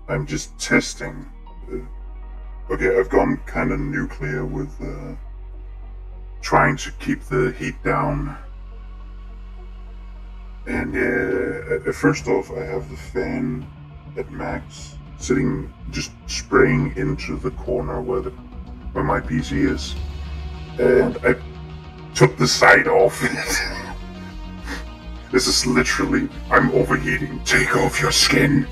I'm just testing. Okay, I've gone kind of nuclear with trying to keep the heat down. And first off, I have the fan at max, sitting just spraying into the corner where my PC is, and I took the side off. This is literally, I'm overheating. Take off your skin.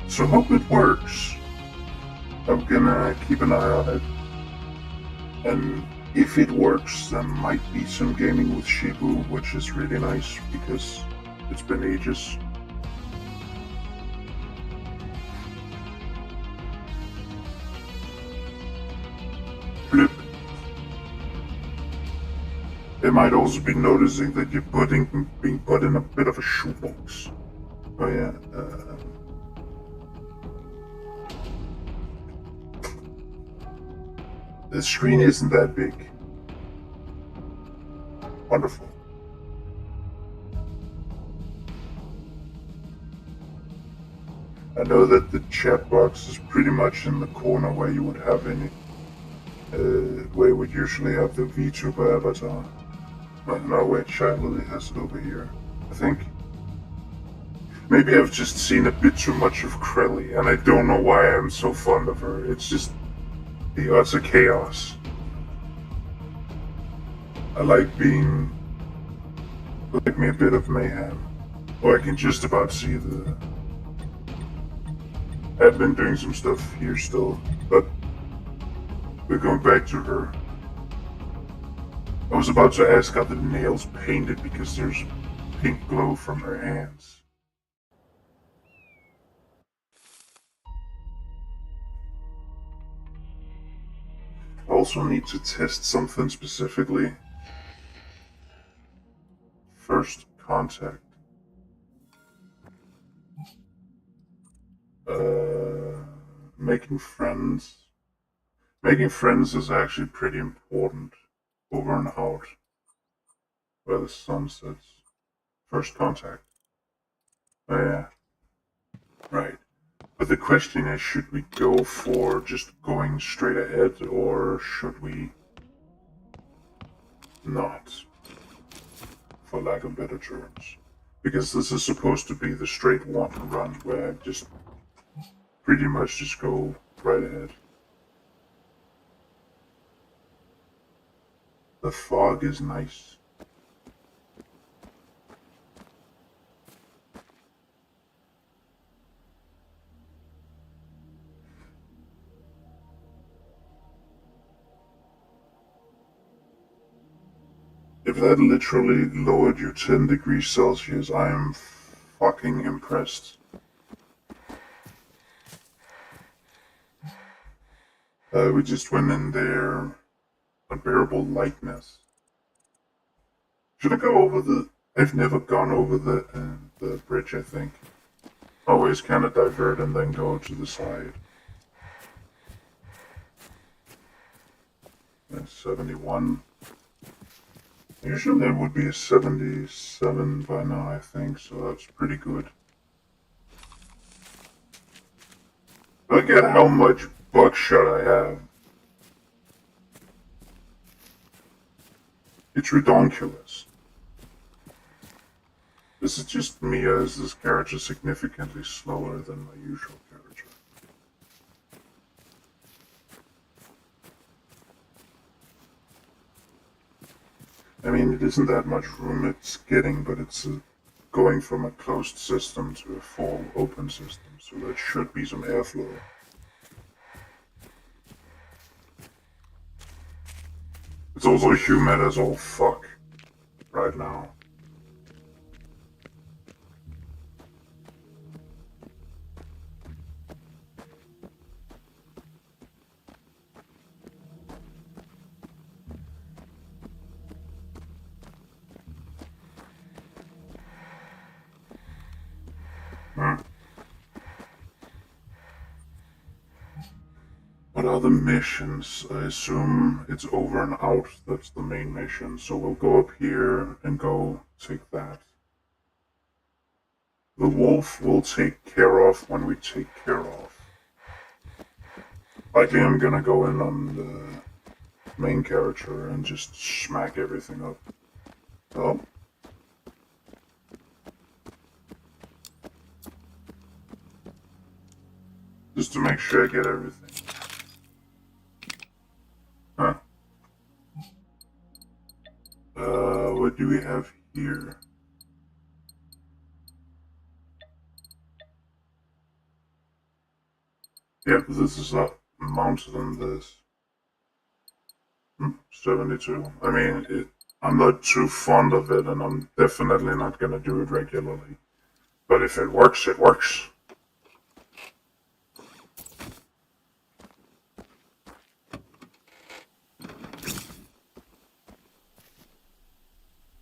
So hope it works. I'm gonna keep an eye on it. And if it works, there might be some gaming with Shibu, which is really nice because it's been ages. Flip. They might also be noticing that you're being put in a bit of a shoebox. Oh yeah. The screen isn't that big. Wonderful. I know that the chat box is pretty much in the corner where you would have any, where you would usually have the VTuber avatar. But no, wait, Shiley has it over here, I think. Maybe I've just seen a bit too much of Krelly, and I don't know why I'm so fond of her. It's just the utter chaos. I like me a bit of mayhem. Or I can just about see I've been doing some stuff here still, but we're going back to her. I was about to ask how the nails painted because there's pink glow from her hands. I also need to test something specifically. First contact. Making friends. Making friends is actually pretty important over and out where the sun sets. First contact. Oh yeah. Right. But the question is, should we go for just going straight ahead or should we not? For lack of better terms. Because this is supposed to be the straight run where I just pretty much just go right ahead. The fog is nice. If that literally lowered you 10 degrees Celsius, I am fucking impressed. We just went in there. Unbearable lightness. Should I go over the... I've never gone over the bridge, I think. Always kind of divert and then go to the side. That's 71. Usually there would be a 77 by now, I think, so that's pretty good. Look at how much buckshot I have. It's redonkulous. This is just me as this character significantly slower than my usual character. I mean, it isn't that much room it's getting, but it's going from a closed system to a full open system, so there should be some airflow. It's also humid as all fuck right now. What what are the missions? I assume it's over and out. That's the main mission. So we'll go up here and go take that. The wolf will take care of when we take care of. Likely I'm gonna go in on the main character and just smack everything up. Oh. Just to make sure I get everything. Huh? What do we have here? Yep, this is up mounted on this. 72. I mean, I'm not too fond of it, and I'm definitely not gonna do it regularly. But if it works, it works.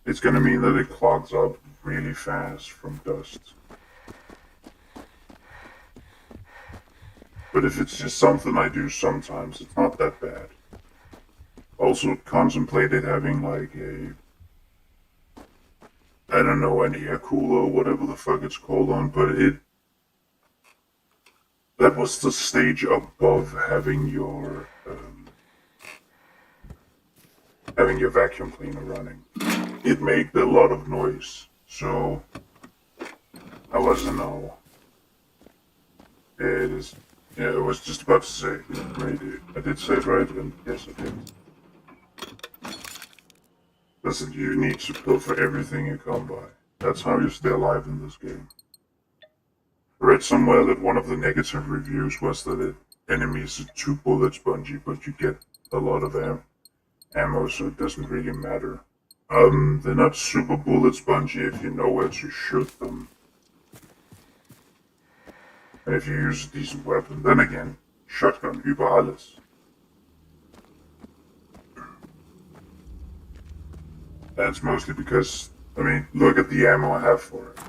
It's gonna mean that it clogs up really fast from dust. But if it's just something I do sometimes, it's not that bad. Also contemplated having like I don't know, an air cooler or whatever the fuck it's called on, but that was the stage above having your vacuum cleaner running. It made a lot of noise, so I wasn't know. It is. Yeah, I was just about to say, right, I did say it right, and yes, I did. Listen, you need to kill for everything you come by. That's how you stay alive in this game. I read somewhere that one of the negative reviews was that enemies are too bullet spongy, but you get a lot of ammo, so it doesn't really matter. They're not super bullet spongy if you know where to shoot them. And if you use a decent weapon, then again, shotgun über alles. That's mostly because, I mean, look at the ammo I have for it.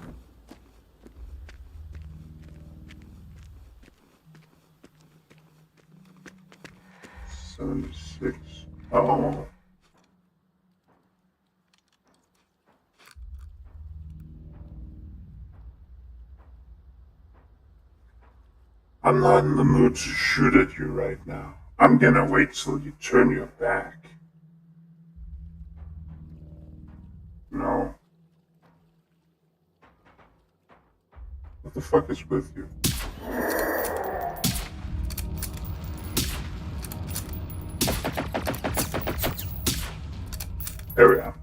$76. Oh. I'm not in the mood to shoot at you right now. I'm gonna wait till you turn your back. No. What the fuck is with you? There we are.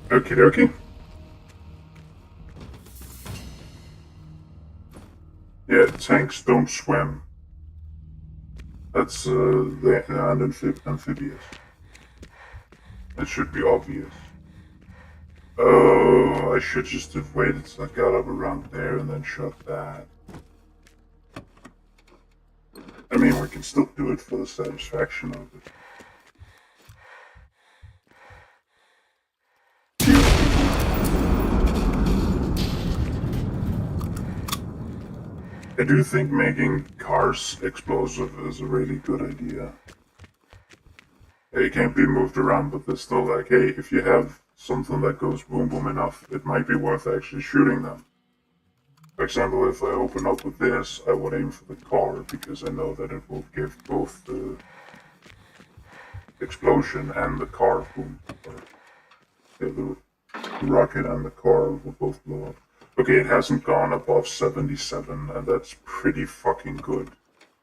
Okie dokie. Yeah, tanks don't swim. That's the amphibious. It should be obvious. Oh, I should just have waited till I got up around there and then shot that. I mean, we can still do it for the satisfaction of it. I do think making cars explosive is a really good idea. They can't be moved around, but they're still like, hey, if you have something that goes boom boom enough, it might be worth actually shooting them. For example, if I open up with this, I would aim for the car because I know that it will give both the explosion and the car boom. The rocket and the car will both blow up. Okay, it hasn't gone above 77, and that's pretty fucking good,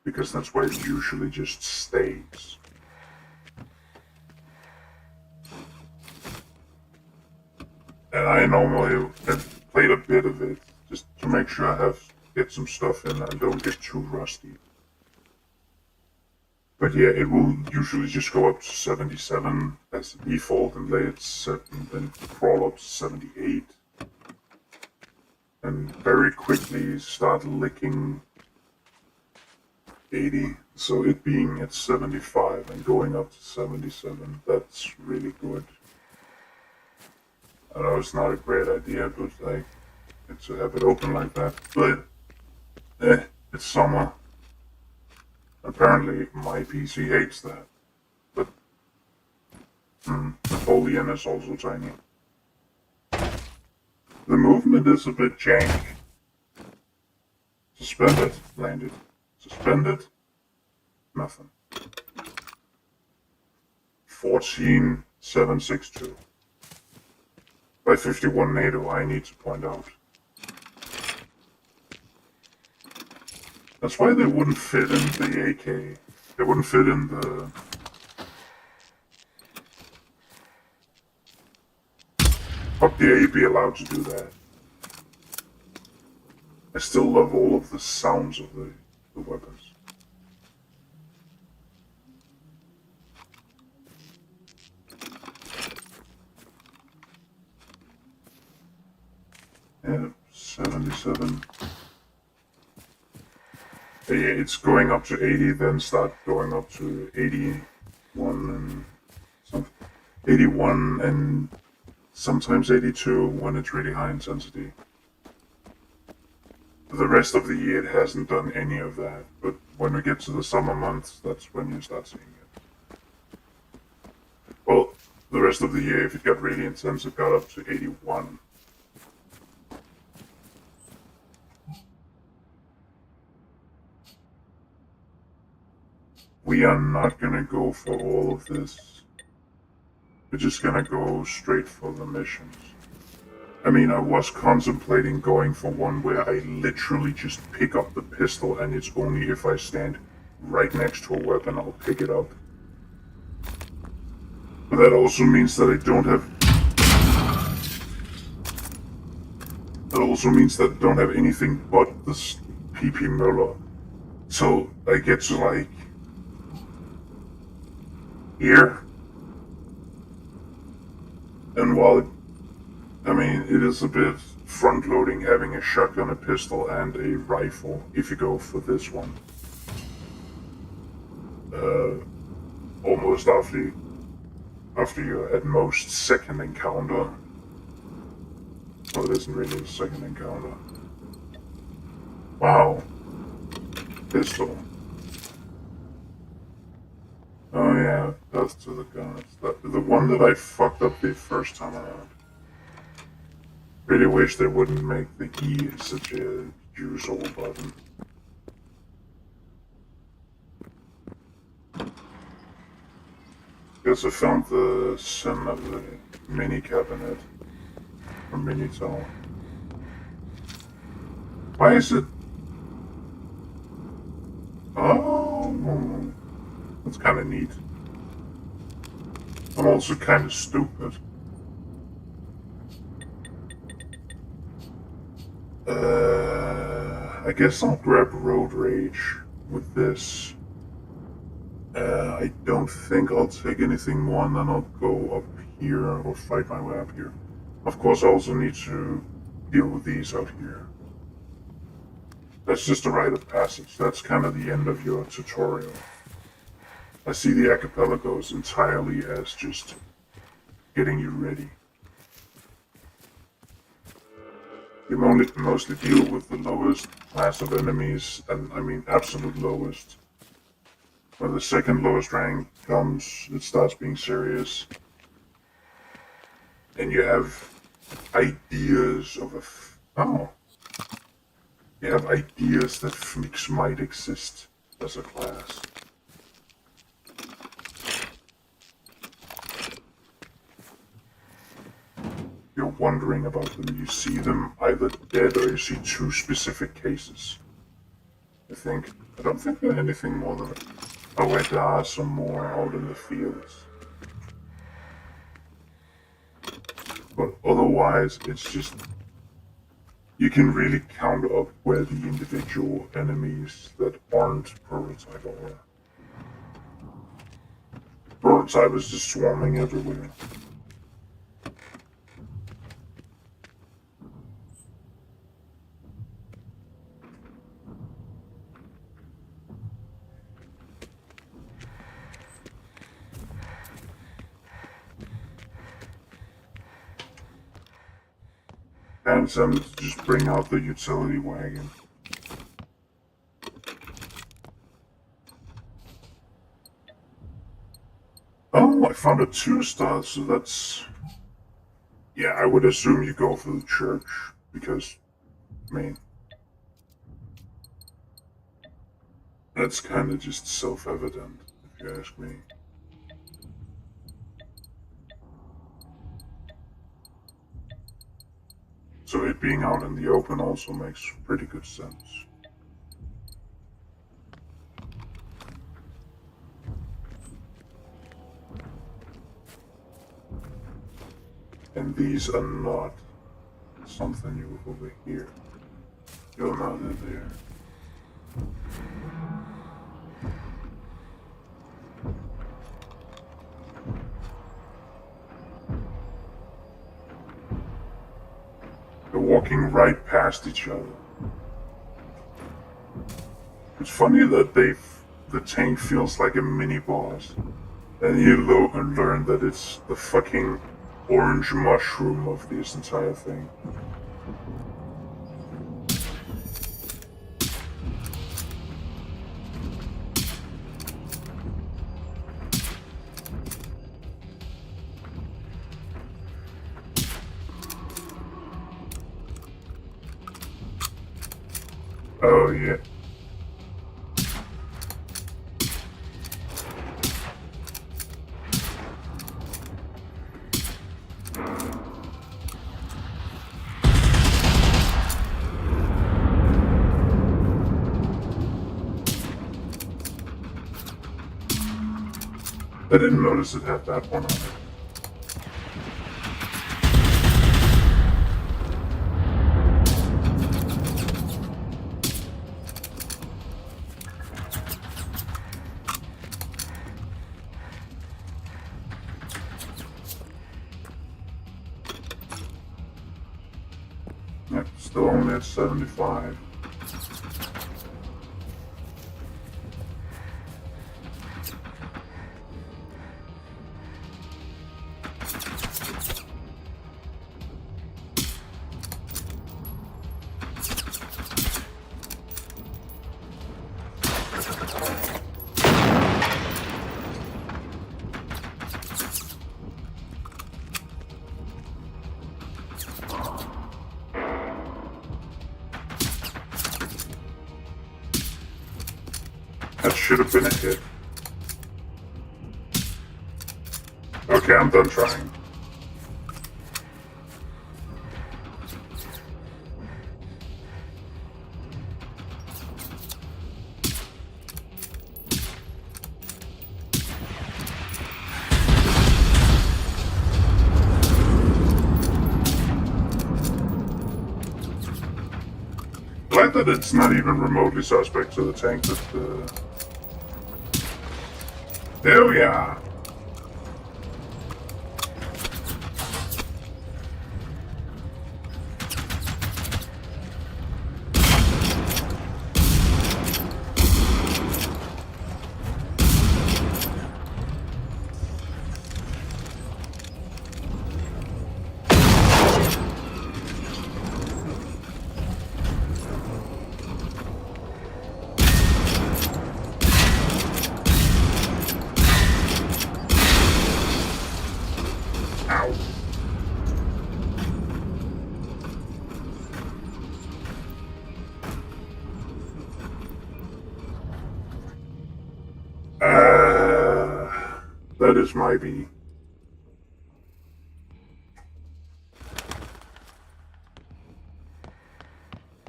because that's where it usually just stays. And I normally have played a bit of it, just to make sure I get some stuff in and don't get too rusty. But yeah, it will usually just go up to 77 as the default and then crawl up to 78. And very quickly start licking 80, so it being at 75 and going up to 77, that's really good. I know it's not a great idea, but like, to have it open like that, but it's summer. Apparently my PC hates that, but Napoleon is also tiny. The movement is a bit jank. Suspended, landed, suspended, nothing. 14762. By 51 NATO, I need to point out. That's why they wouldn't fit in the AK. They wouldn't fit in the... How dare you be allowed to do that? I still love all of the sounds of the weapons. Yeah, 77. Yeah, it's going up to 80, then start going up to 81 and something. 81 and sometimes 82 when it's really high intensity. The rest of the year it hasn't done any of that, but when we get to the summer months, that's when you start seeing it. Well, the rest of the year, if it got really intense, it got up to 81. We are not gonna go for all of this. We're just gonna go straight for the missions. I mean, I was contemplating going for one where I literally just pick up the pistol and it's only if I stand right next to a weapon I'll pick it up. But that also means that I don't have... That also means that I don't have anything but this PP Muller. So I get to like... here. And while it, I mean, it is a bit front-loading having a shotgun, a pistol, and a rifle if you go for this one. Almost after your at most second encounter. Well, it isn't really a second encounter. Wow. Pistol. Oh yeah, that's to the guns. The one that I fucked up the first time around. Really wish they wouldn't make the E such a useful button. Guess I found the sim of the mini cabinet. Or mini tower. Why is it? Oh, that's kind of neat. I'm also kind of stupid. I guess I'll grab Road Rage with this. I don't think I'll take anything more, and then I'll go up here or fight my way up here. Of course, I also need to deal with these out here. That's just a rite of passage. That's kind of the end of your tutorial. I see the archipelagos entirely as just getting you ready. You mostly deal with the lowest class of enemies, and I mean absolute lowest. When the second lowest rank comes, it starts being serious. And you have ideas of you have ideas that freaks might exist as a class. You're wondering about them, you see them either dead or you see two specific cases. I don't think they're anything more than... Oh wait, there are some more out in the fields. But otherwise, it's just... You can really count up where the individual enemies that aren't prototype are. Prototype is just swarming everywhere. And some just bring out the utility wagon. Oh, I found a 2-star, so that's... Yeah, I would assume you go for the church, because, I mean... That's kind of just self-evident, if you ask me. So it being out in the open also makes pretty good sense. And these are not something you overhear. You're not in there. They're walking right past each other. It's funny that the tank feels like a mini boss. And you learn that it's the fucking orange mushroom of this entire thing. Oh yeah. I didn't notice it had that one on it. Yep, still only at 75. That should have been a hit. Okay, I'm done trying. Glad that it's not even remotely suspect to the tank that, There we are. That is my B.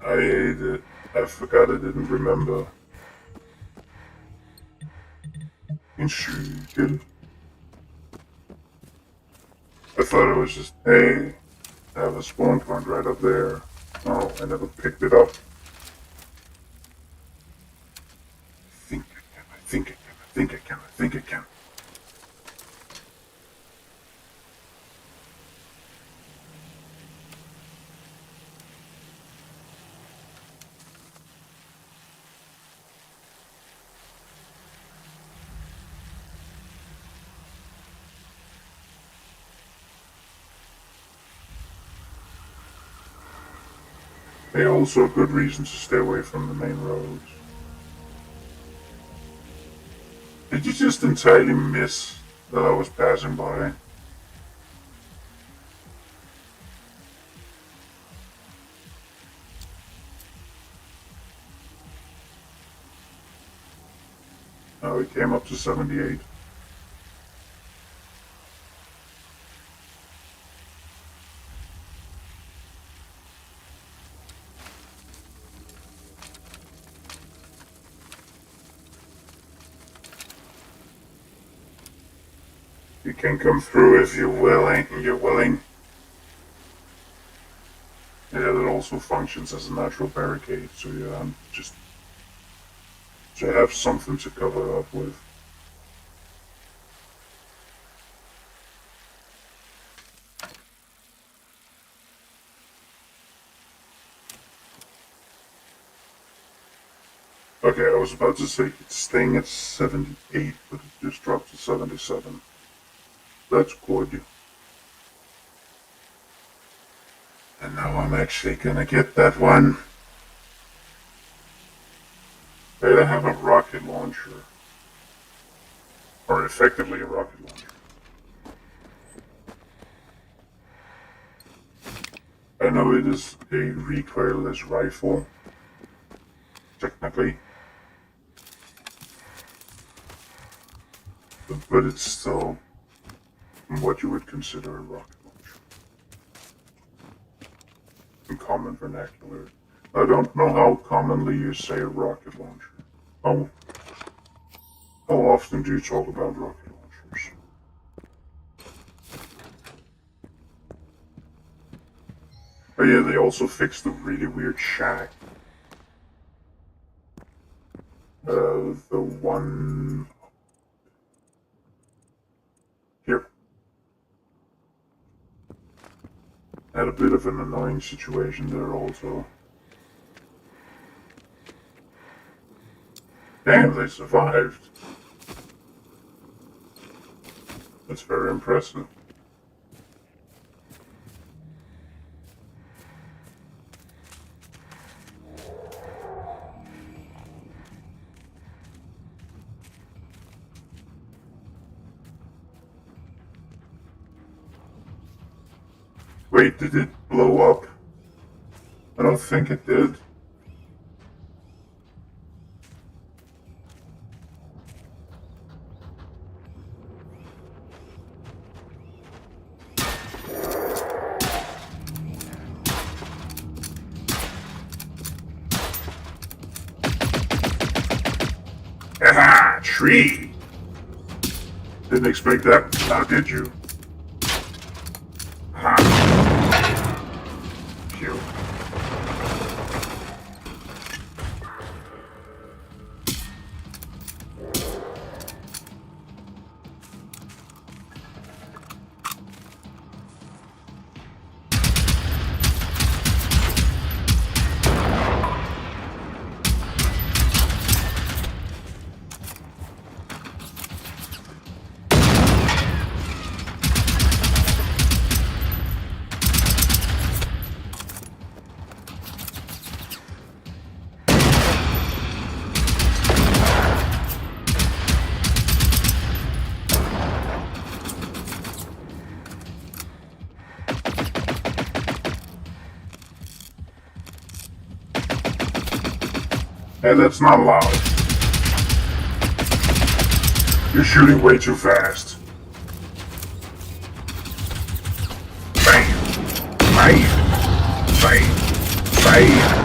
I ate it. I forgot I didn't remember. Intrigued. I thought it was just, hey, I have a spawn point right up there. Oh, I never picked it up. I think I can. They also a good reason to stay away from the main roads. Did you just entirely miss that I was passing by? Oh, it came up to 78. You can come through if you're willing. Yeah, that also functions as a natural barricade, so yeah, just to have something to cover up with. Okay, I was about to say it's staying at 78, but it just dropped to 77. That's good. And now I'm actually gonna get that one. They have a rocket launcher. Or effectively a rocket launcher. I know it is a recoilless rifle, technically. But it's still what you would consider a rocket launcher. In common vernacular. I don't know how commonly you say a rocket launcher. How often do you talk about rocket launchers? Oh yeah, they also fixed the really weird shack. The one here had a bit of an annoying situation there also. Damn, they survived. That's very impressive. Wait, did it blow up? I don't think it did. Haha, tree! Didn't expect that, now did you? Ha! Phew. Hey, that's not loud. You're shooting way too fast. Bam! Bam! Bam! Bam!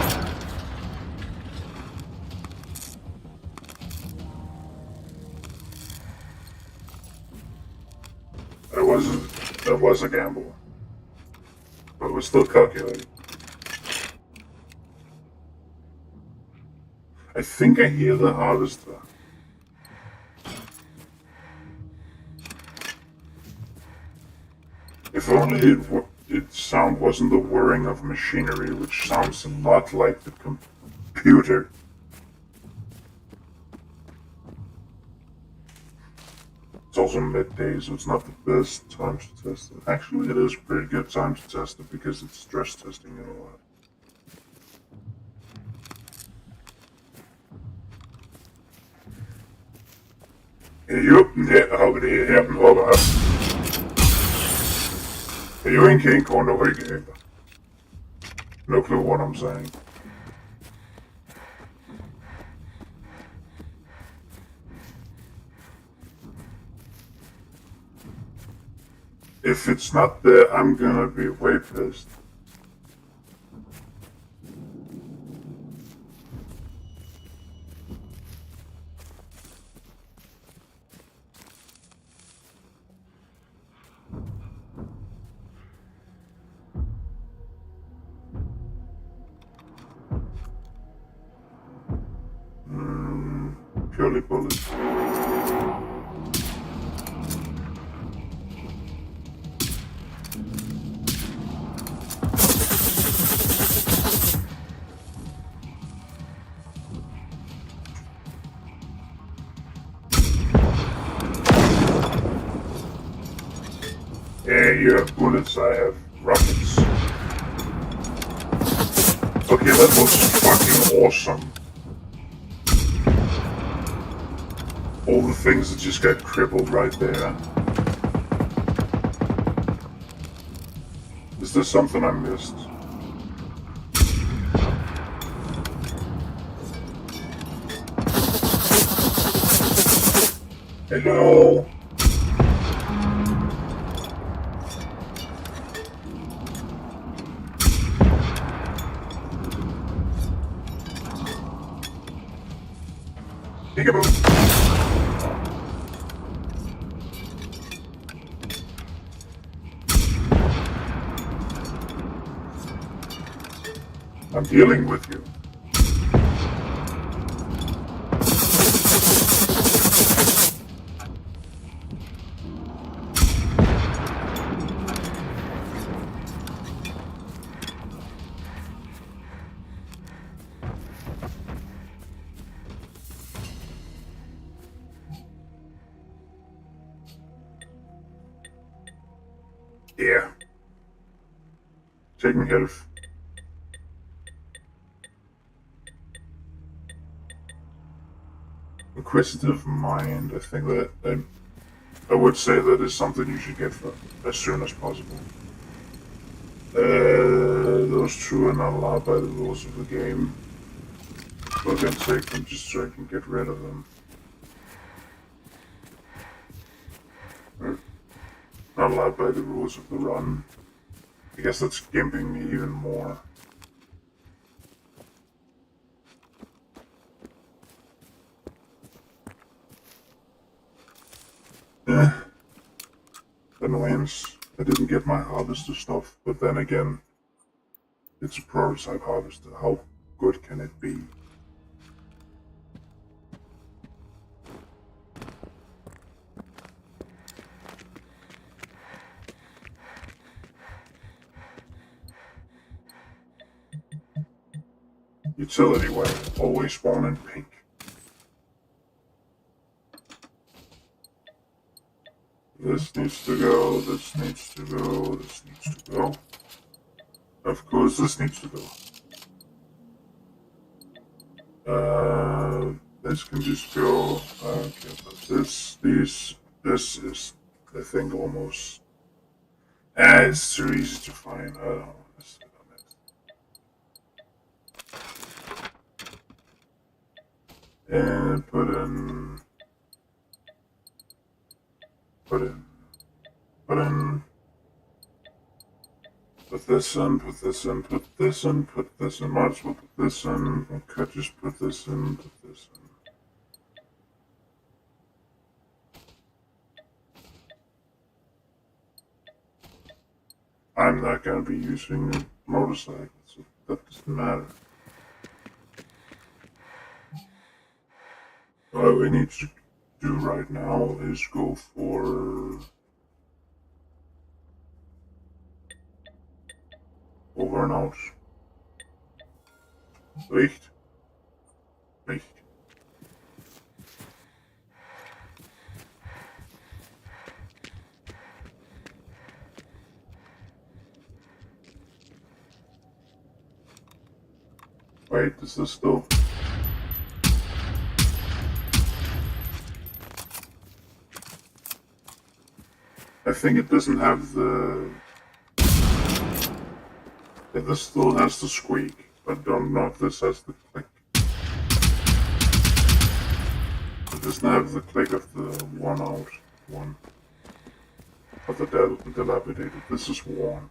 That was a gamble. But it was still calculated. I think I hear the harvester. If only its sound wasn't the whirring of machinery, which sounds a lot like the computer. It's also midday, so it's not the best time to test it. Actually, it is a pretty good time to test it because it's stress testing it a lot. Yup, der habe die Herren aber. You ain't can't go no way. No clue what I'm saying. If it's not there, I'm gonna be way pissed. Purely bullets. Yeah, you have bullets, I have rockets. Okay, that was fucking awesome. All the things that just got crippled right there. Is there something I missed? Hello? Peekaboo. I'm dealing with you. Yeah. Taking health. Inquisitive mind. I think that I would say that is something you should get for as soon as possible. Those two are not allowed by the rules of the game. So I can take them just so I can get rid of them. Not allowed by the rules of the run. I guess that's gimping me even more. Annoyance. I didn't get my harvester stuff, but then again, it's a prototype harvester. How good can it be? Utility way, always spawn in pink. This needs to go, this needs to go, this needs to go. Of course, this needs to go. This can just go. Okay, but this is, I think, almost. It's too easy to find. I don't want to sit on it. And put in. Put this in, put this in, put this in, put this in. Might as well put this in. I could just put this in, put this in. I'm not going to be using a motorcycle, so that doesn't matter. What we need to do right now is go for over and out. Licht. Licht. Wait, is this still? I think it doesn't have the... This still has the squeak, but don't know if this has the click. It doesn't have the click of the worn out one. Of the dilapidated. This is worn.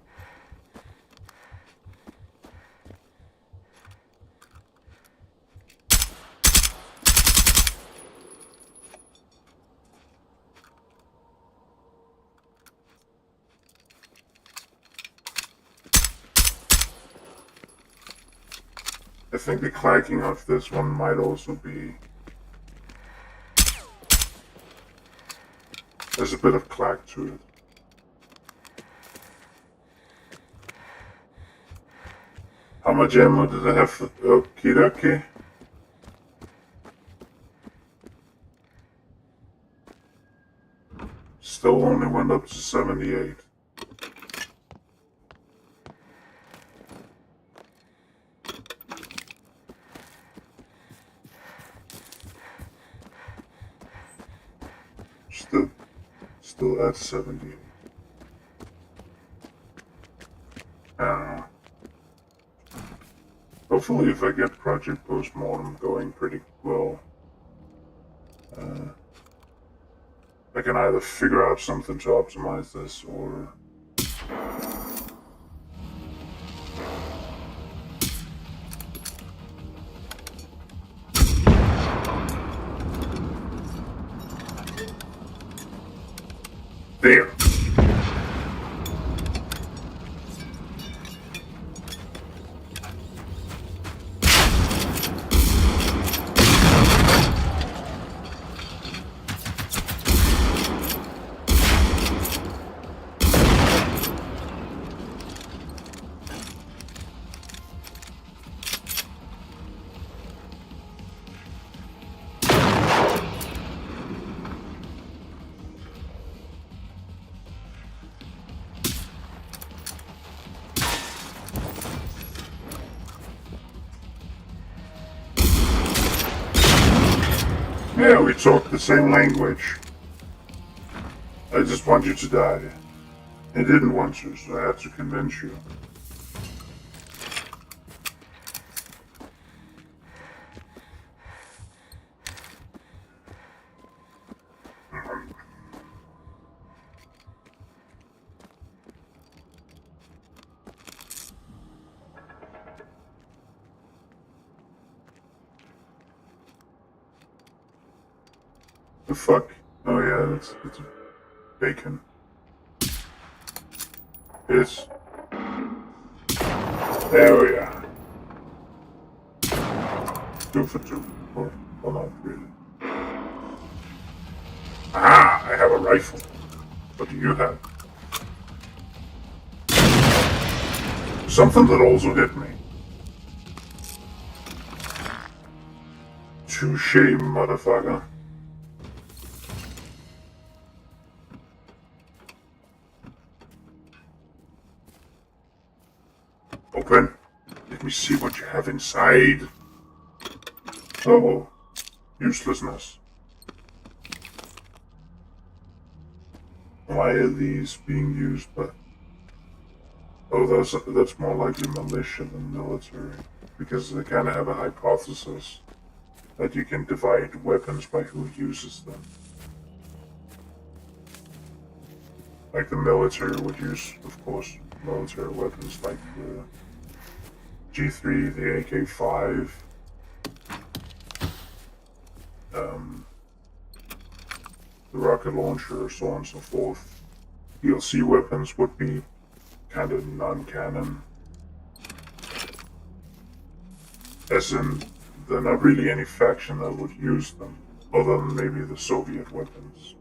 I think the clacking of this one might also be... There's a bit of clack to it. How much ammo did I have for... Okie dokie. Still only went up to 78. Still at 78. Hopefully if I get Project Postmortem going pretty well, I can either figure out something to optimize this or... There! Yeah, we talk the same language. I just want you to die. I didn't want to, so I had to convince you. The fuck? Oh yeah, it's bacon. Yes. There we are. 2 for 2. Well, not really. Ah, I have a rifle. What do you have? Something that also hit me. Touche, motherfucker. Open. Let me see what you have inside. Oh, uselessness. Why are these being used by... Oh, that's more likely militia than military. Because they kind of have a hypothesis that you can divide weapons by who uses them. Like the military would use, of course, military weapons like the G3, the AK-5, the rocket launcher, so on and so forth. DLC weapons would be kind of non-canon. As in, there are not really any faction that would use them, other than maybe the Soviet weapons.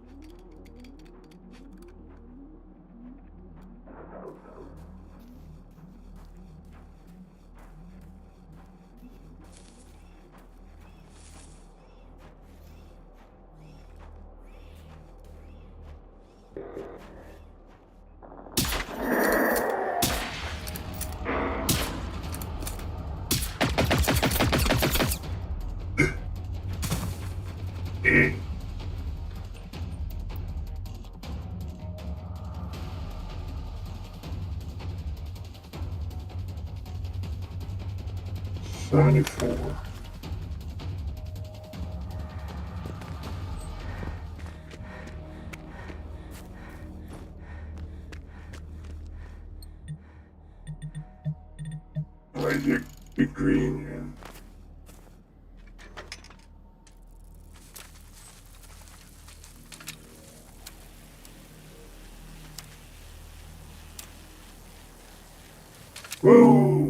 74. Like the green and whoa!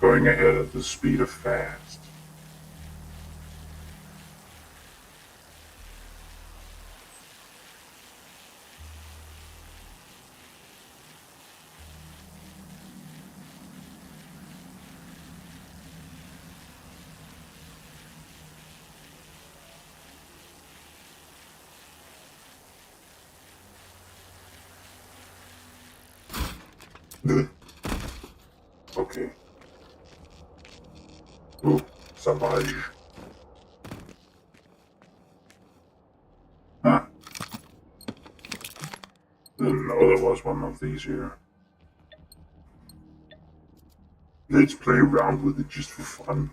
Going ahead at the speed of fast. Okay. Oh, somebody. Huh. Didn't know there was one of these here. Let's play around with it just for fun.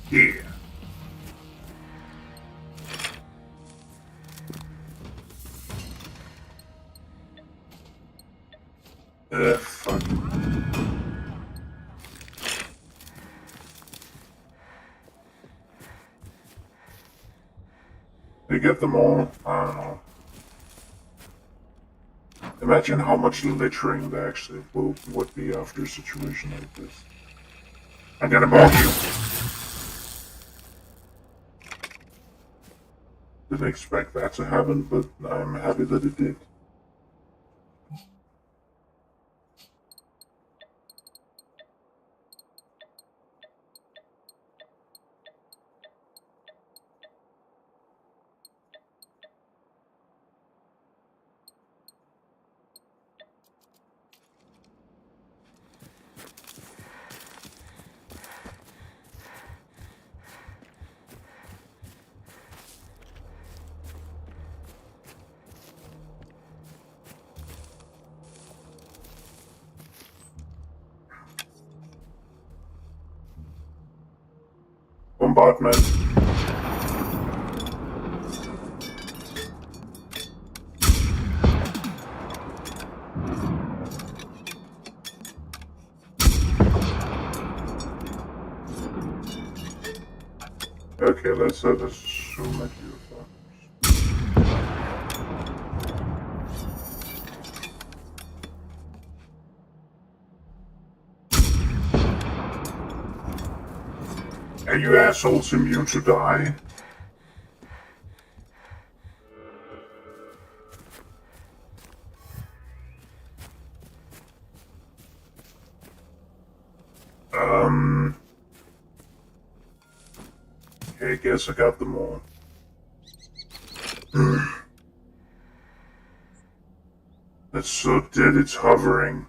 Yeah. Fuck. They get them all. I don't know. Imagine how much littering there actually would be after a situation like this. I'm gonna bog you. Didn't expect that to happen, but I'm happy that it did. Bombardment. Okay, let's assume that you're Are you assholes immune to die? Okay, I guess I got them all. It's so dead it's hovering.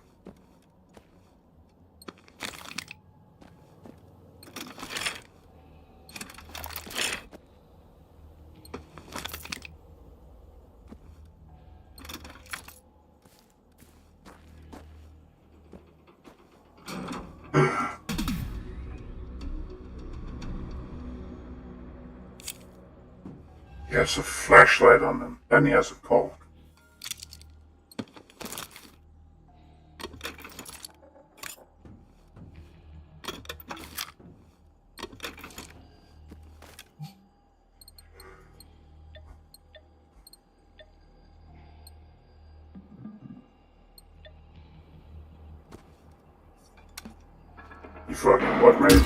He has a flashlight on him, and he has a call. You fucking what, mate?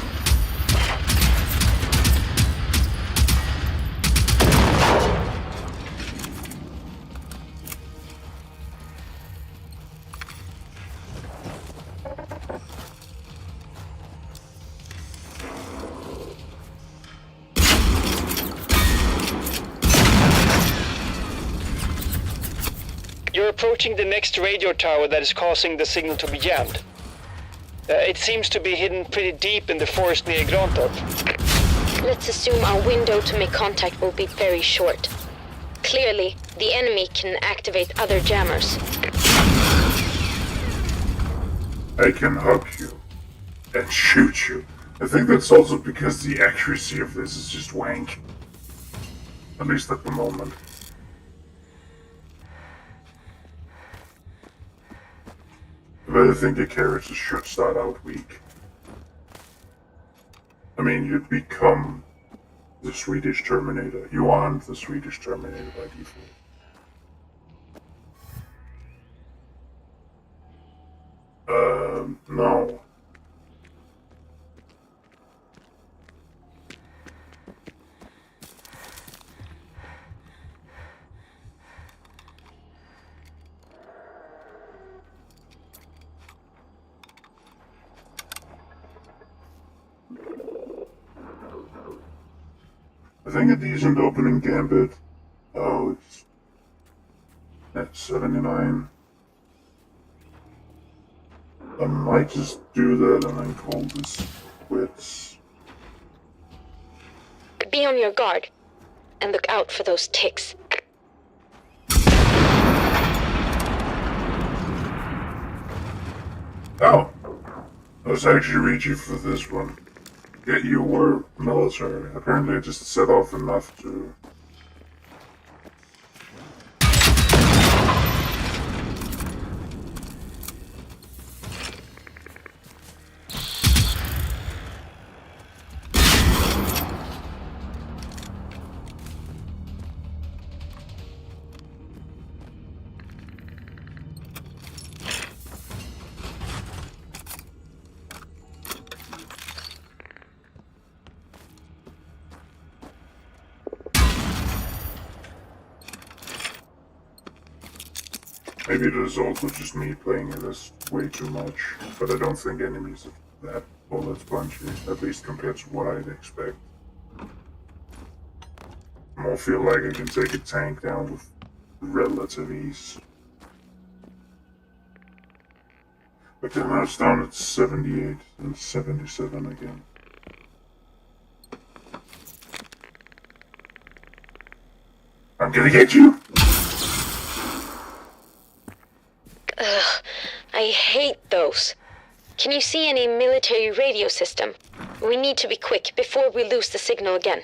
You're approaching the next radio tower that is causing the signal to be jammed. It seems to be hidden pretty deep in the forest near Grantorp. Let's assume our window to make contact will be very short. Clearly, the enemy can activate other jammers. I can hug you and shoot you. I think that's also because the accuracy of this is just wank. At least at the moment. But I think the characters should start out weak. I mean, you'd become the Swedish Terminator. You aren't the Swedish Terminator by default. No. I think a decent opening gambit. Oh, it's at 79. I might just do that and then call this quits. Be on your guard, and look out for those ticks. Oh! I was actually reaching for this one. Yet you were military. Apparently I just set off enough to... Maybe it is also just me playing it as way too much, but I don't think enemies are that bullet punchy, at least compared to what I'd expect. I more feel like I can take a tank down with relative ease. But then now it's down at 78 and 77 again. I'm gonna get you! Ugh, I hate those. Can you see any military radio system? We need to be quick before we lose the signal again.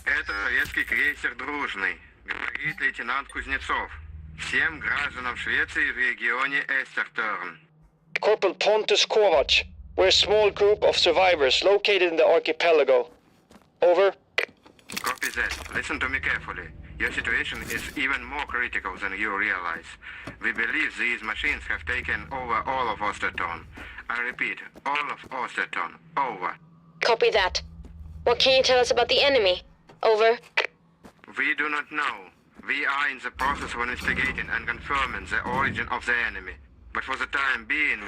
Это советский крейсер «Дружный», говорит лейтенант Кузнецов. Всем гражданам Швеции в регионе Эстертерн. Corporal Pontus Kovac. We're a small group of survivors located in the archipelago. Over. Copy that. Listen to me carefully. Your situation is even more critical than you realize. We believe these machines have taken over all of Osterton. I repeat, all of Osterton. Over. Copy that. What can you tell us about the enemy? Over. We do not know. We are in the process of investigating and confirming the origin of the enemy. But for the time being...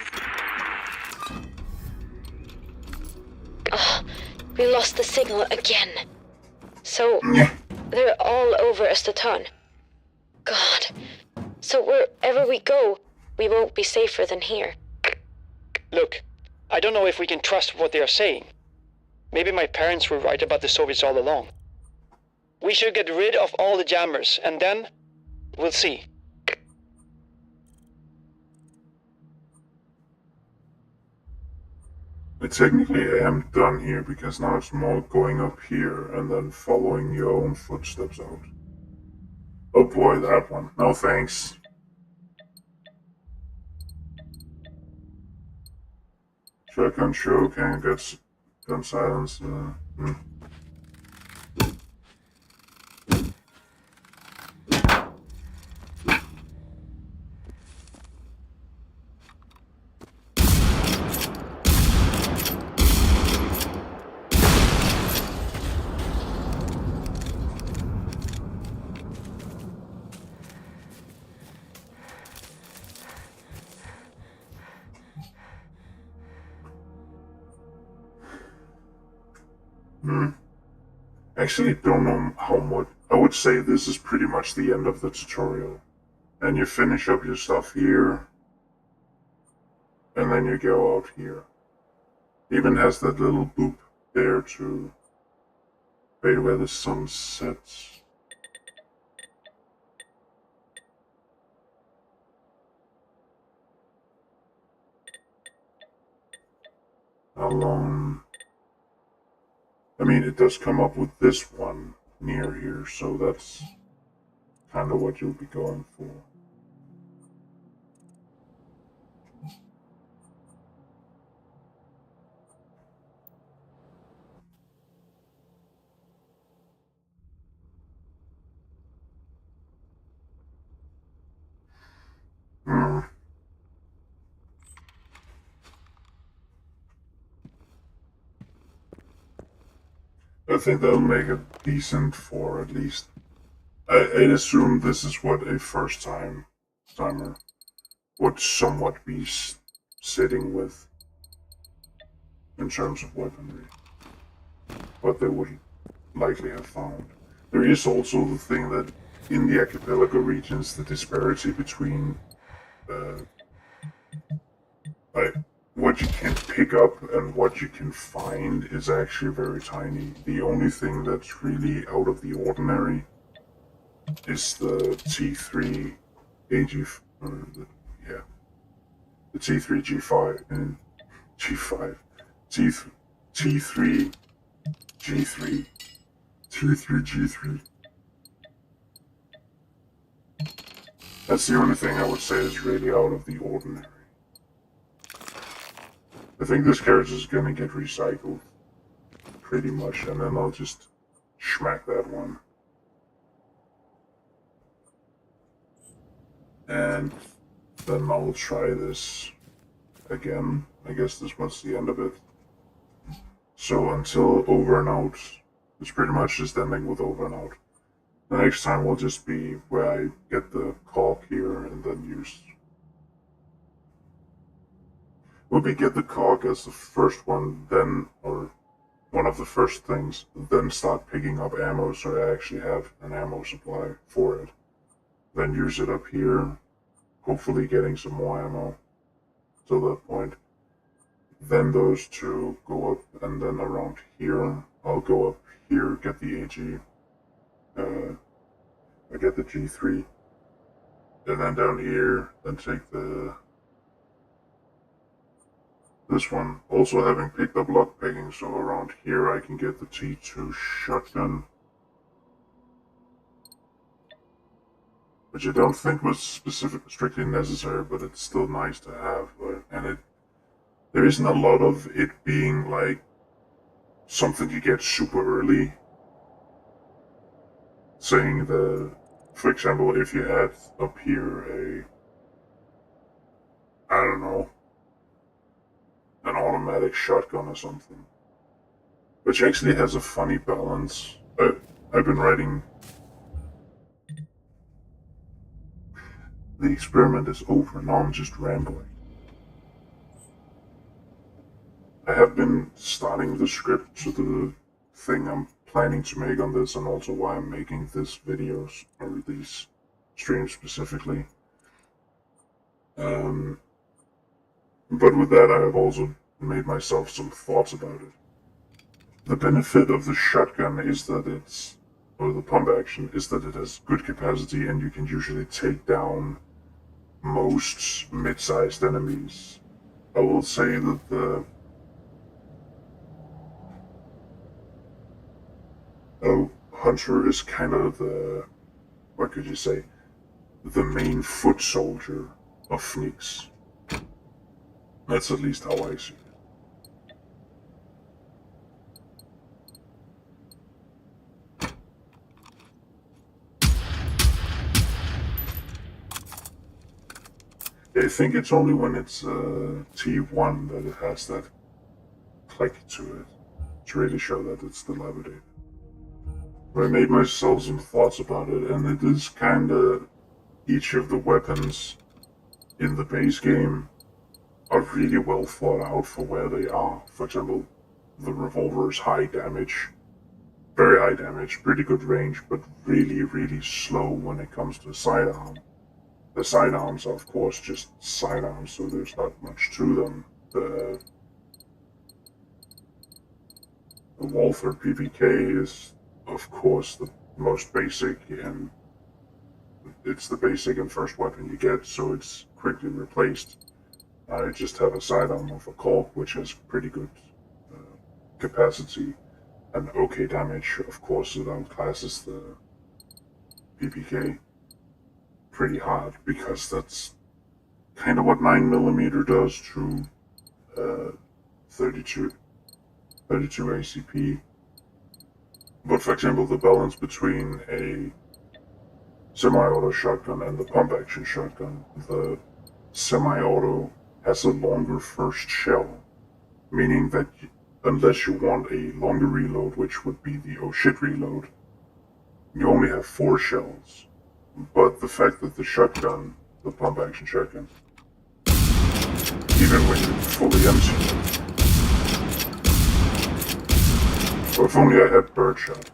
Oh, we lost the signal again. So, they're all over Osterton. God. So wherever we go, we won't be safer than here. Look, I don't know if we can trust what they are saying. Maybe my parents were right about the Soviets all along. We should get rid of all the jammers, and then we'll see. But technically I am done here because now it's more going up here and then following your own footsteps out. Oh boy, that one. No thanks. Shotgun show can get gun silence. Actually don't know how much. I would say this is pretty much the end of the tutorial. And you finish up your stuff here. And then you go out here. Even has that little boop there to right where the sun sets. How long? I mean, it does come up with this one near here, so that's kind of what you'll be going for. I think that'll make it decent for at least. I'd assume this is what a timer would somewhat be sitting with in terms of weaponry. What they would likely have found. There is also the thing that in the archipelago regions, the disparity between what you can pick up and what you can find is actually very tiny. The only thing that's really out of the ordinary is the T3 AG, the T3 G5 and G5, T3 G3, T3 G3. That's the only thing I would say is really out of the ordinary. I think this carriage is gonna get recycled pretty much, and then I'll just smack that one. And then I'll try this again. I guess this was the end of it. So until over and out, it's pretty much just ending with over and out. The next time will just be where I get the caulk here and then use... Will be get the caulk as the first one, then, or one of the first things, then start picking up ammo so I actually have an ammo supply for it. Then use it up here, hopefully getting some more ammo till that point. Then those two go up, and then around here, I'll go up here, get the AG, I get the G3, and then down here, then take this one. Also having picked up lockpicking, so around here I can get the T2 shotgun, which I don't think was strictly necessary, but it's still nice to have. And there isn't a lot of it being like something you get super early. saying that, for example, if you had up here I don't know, an automatic shotgun or something, which actually has a funny balance. I've been writing. The experiment is over, now I'm just rambling. I have been starting the script to the thing I'm planning to make on this, and also why I'm making this videos, or these streams specifically. But with that, I have also made myself some thoughts about it. The benefit of the shotgun is that or the pump action, is that it has good capacity and you can usually take down most mid-sized enemies. I will say that the hunter is kind of the, what could you say, the main foot soldier of sneaks. That's at least how I see it. I think it's only when it's T1 that it has that click to it to really show that it's dilapidated. But I made myself some thoughts about it, and it is kinda, each of the weapons in the base game are really well thought out for where they are. For example, the revolver is high damage, very high damage, pretty good range, but really, really slow when it comes to sidearm. The sidearms are, of course, just sidearms, so there's not much to them. The Walther PPK is, of course, the most basic, and it's the basic and first weapon you get, so it's quickly replaced. I just have a sidearm of a Cork, which has pretty good capacity and okay damage. Of course, it outclasses the PPK pretty hard, because that's kind of what 9mm does to 32 ACP. But for example, the balance between a semi-auto shotgun and the pump-action shotgun, the semi-auto has a longer first shell, meaning that unless you want a longer reload, which would be the oh shit reload, you only have 4 shells. But the fact that the shotgun, the pump-action shotgun, even when you're fully empty, or if only I had birdshot,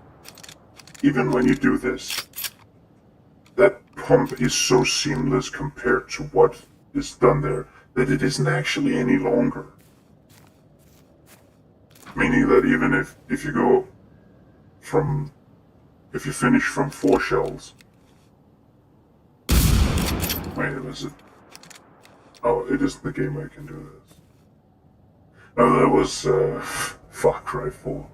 even when you do this, that pump is so seamless compared to what is done there that it isn't actually any longer. Meaning that even if you go from, if you finish from 4 shells, wait, was it? Oh, it isn't the game I can do this. No, that was Far Cry 4.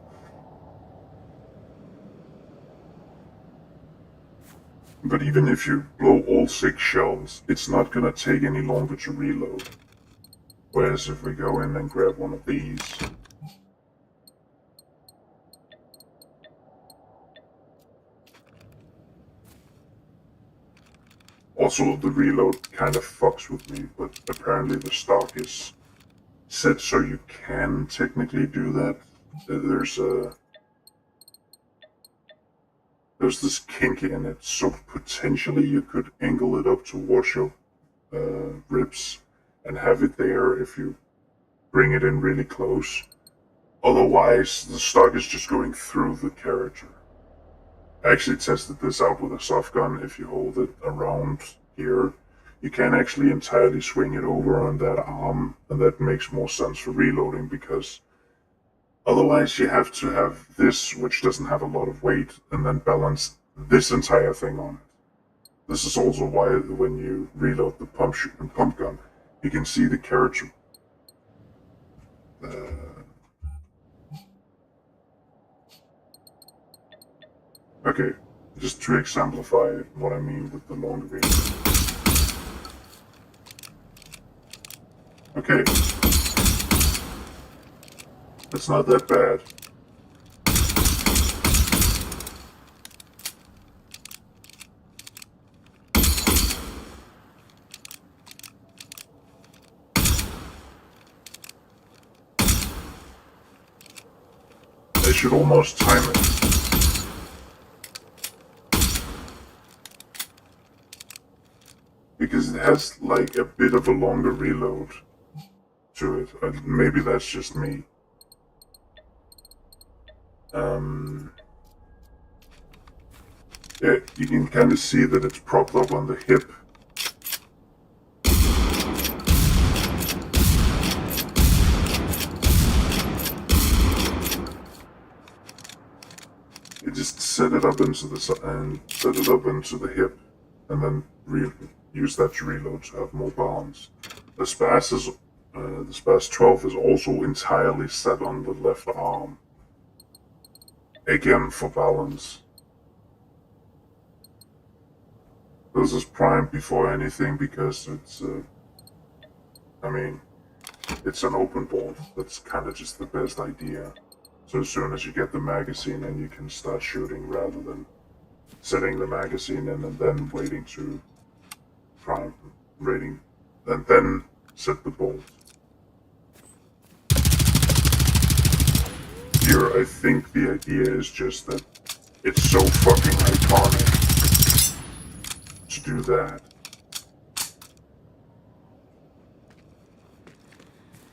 But even if you blow all 6 shells, it's not gonna take any longer to reload. Whereas if we go in and grab one of these, also the reload kind of fucks with me, but apparently the stock is set so you can technically do that. There's this kink in it, so potentially you could angle it up towards your ribs and have it there if you bring it in really close. Otherwise, the stock is just going through the character. I actually tested this out with a soft gun. If you hold it around here, you can actually entirely swing it over on that arm, and that makes more sense for reloading, because otherwise you have to have this, which doesn't have a lot of weight, and then balance this entire thing on it. This is also why when you reload the pump gun, you can see the character. Okay, just to exemplify what I mean with the longer range. Okay. It's not that bad. should almost time it. Because it has like a bit of a longer reload to it. Maybe that's just me. Yeah, you can kind of see that it's propped up on the hip. You just set it up into the hip, and then use that to reload to have more balance. The Spas 12 is also entirely set on the left arm, again for balance. This is primed before anything because it's, it's an open bolt. That's kind of just the best idea. So as soon as you get the magazine in, you can start shooting rather than setting the magazine in and then waiting to prime rating and then set the bolt. Here, I think the idea is just that it's so fucking iconic to do that.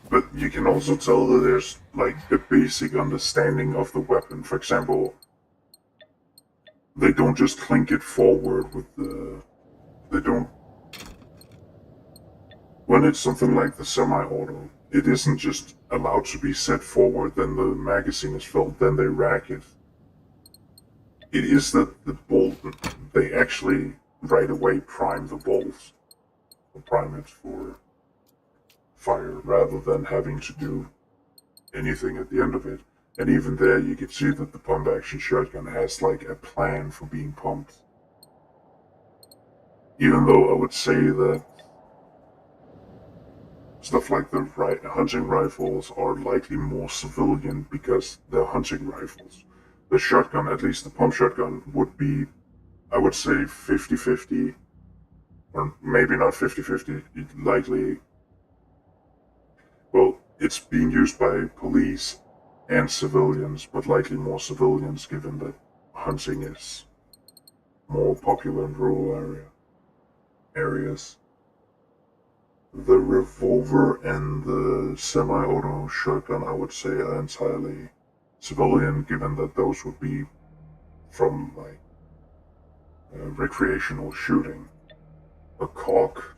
But you can also tell that there's like a basic understanding of the weapon. For example, they don't just clink it forward with when it's something like the semi-auto, it isn't just allowed to be set forward, then the magazine is filled, then they rack it. It is that the bolt, they actually right away prime the bolts, or prime it for fire, rather than having to do anything at the end of it. And even there, you can see that the pump-action shotgun has like a plan for being pumped. Even though I would say that stuff like the hunting rifles are likely more civilian because they're hunting rifles. The shotgun, at least the pump shotgun, would be, I would say, 50-50, or maybe not 50-50, likely. Well, it's being used by police and civilians, but likely more civilians given that hunting is more popular in rural areas. The revolver and the semi-auto shotgun, I would say, are entirely civilian, given that those would be from like recreational shooting. A cock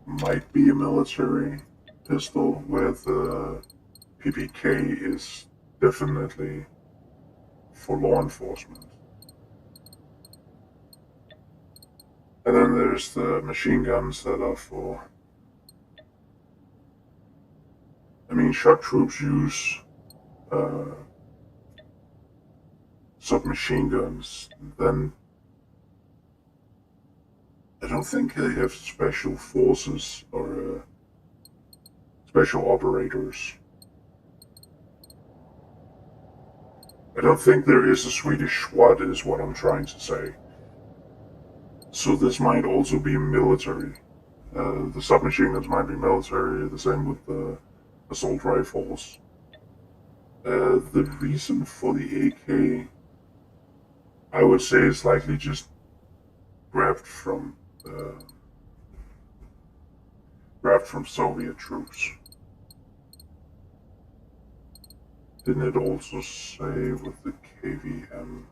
might be a military pistol, where the PPK is definitely for law enforcement. And then there's the machine guns that are for... shock troops use submachine guns. Then I don't think they have special forces or special operators. I don't think there is a Swedish SWAT, is what I'm trying to say. So this might also be military. The submachine guns might be military, the same with the assault rifles. The reason for the AK, I would say, is likely just grabbed from Soviet troops. Didn't it also say with the KVM?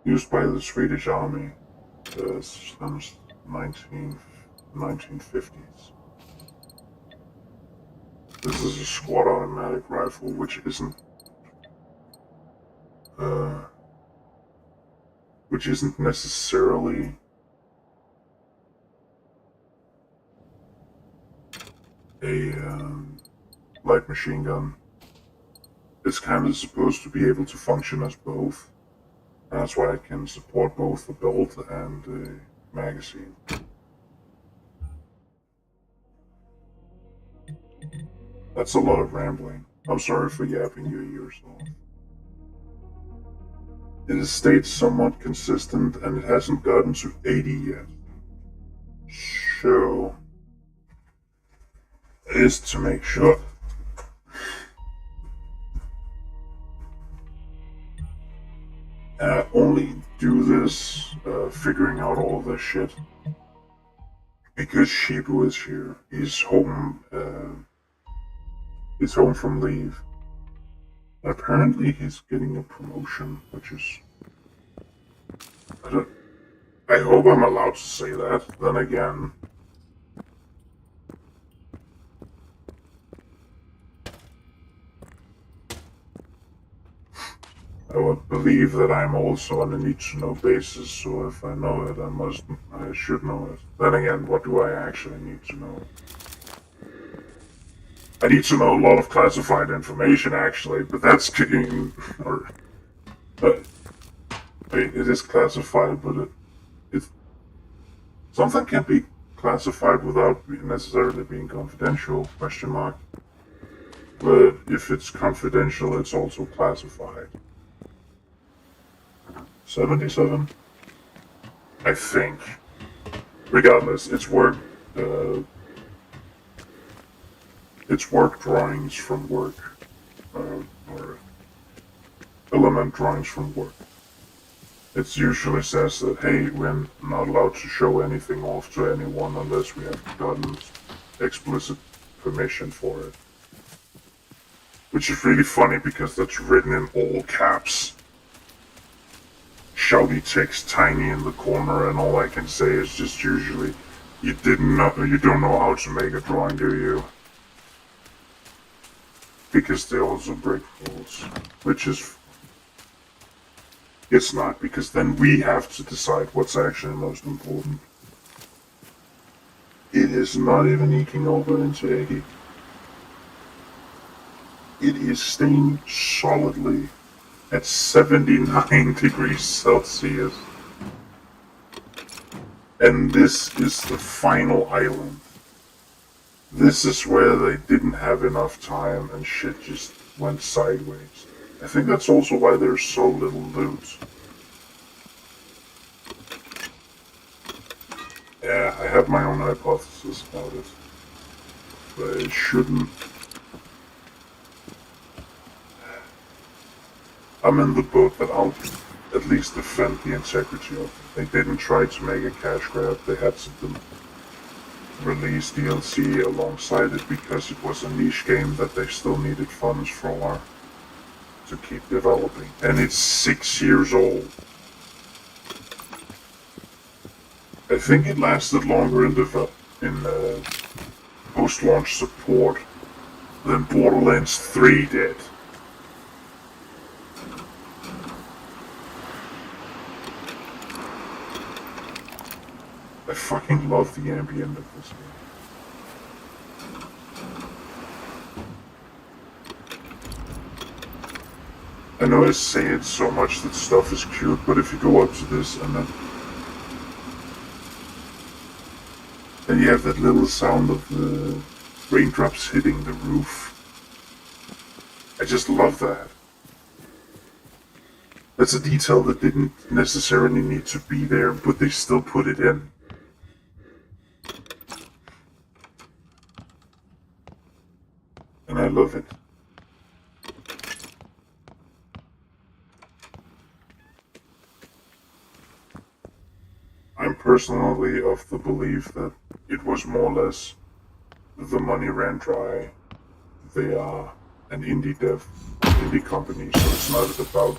Used by the Swedish Army since 1950s. This is a squad automatic rifle, which isn't necessarily a light machine gun. It's kind of supposed to be able to function as both. And that's why it can support both the bolt and the magazine. That's a lot of rambling. I'm sorry for yapping your ears off. It has stayed somewhat consistent and it hasn't gotten to 80 yet. So, is to make sure. Only do this, figuring out all of this shit. Because Shibu is here. He's home from leave. Apparently he's getting a promotion, which is... I hope I'm allowed to say that. Then again... I would believe that I'm also on a need-to-know basis, so if I know it, I should know it. Then again, what do I actually need to know? I need to know a lot of classified information, actually, but that's getting... it is classified, but something can be classified without necessarily being confidential, question mark. But if it's confidential, it's also classified. 77? I think. Regardless, it's work drawings from work. Or element drawings from work. It usually says that, hey, we're not allowed to show anything off to anyone unless we have gotten explicit permission for it. Which is really funny because that's written in all caps. Shouty text tiny in the corner, and all I can say is just usually, you don't know how to make a drawing, do you? Because they also break rules, which is... It's not, because then we have to decide what's actually most important. It is not even eking over into 80. It is staying solidly at 79 degrees Celsius. And this is the final island. This is where they didn't have enough time and shit just went sideways. I think that's also why there's so little loot. Yeah, I have my own hypothesis about it. But it shouldn't... I'm in the boat that I'll at least defend the integrity of it. They didn't try to make a cash grab. They had to release DLC alongside it because it was a niche game that they still needed funds for to keep developing. And it's 6 years old. I think it lasted longer in post-launch support than Borderlands 3 did. I fucking love the ambient of this game. I know I say it so much that stuff is cute, but if you go up to this and then you have that little sound of the raindrops hitting the roof. I just love that. That's a detail that didn't necessarily need to be there, but they still put it in. And I love it. I'm personally of the belief that it was more or less the money ran dry. They are an indie company, so it's not about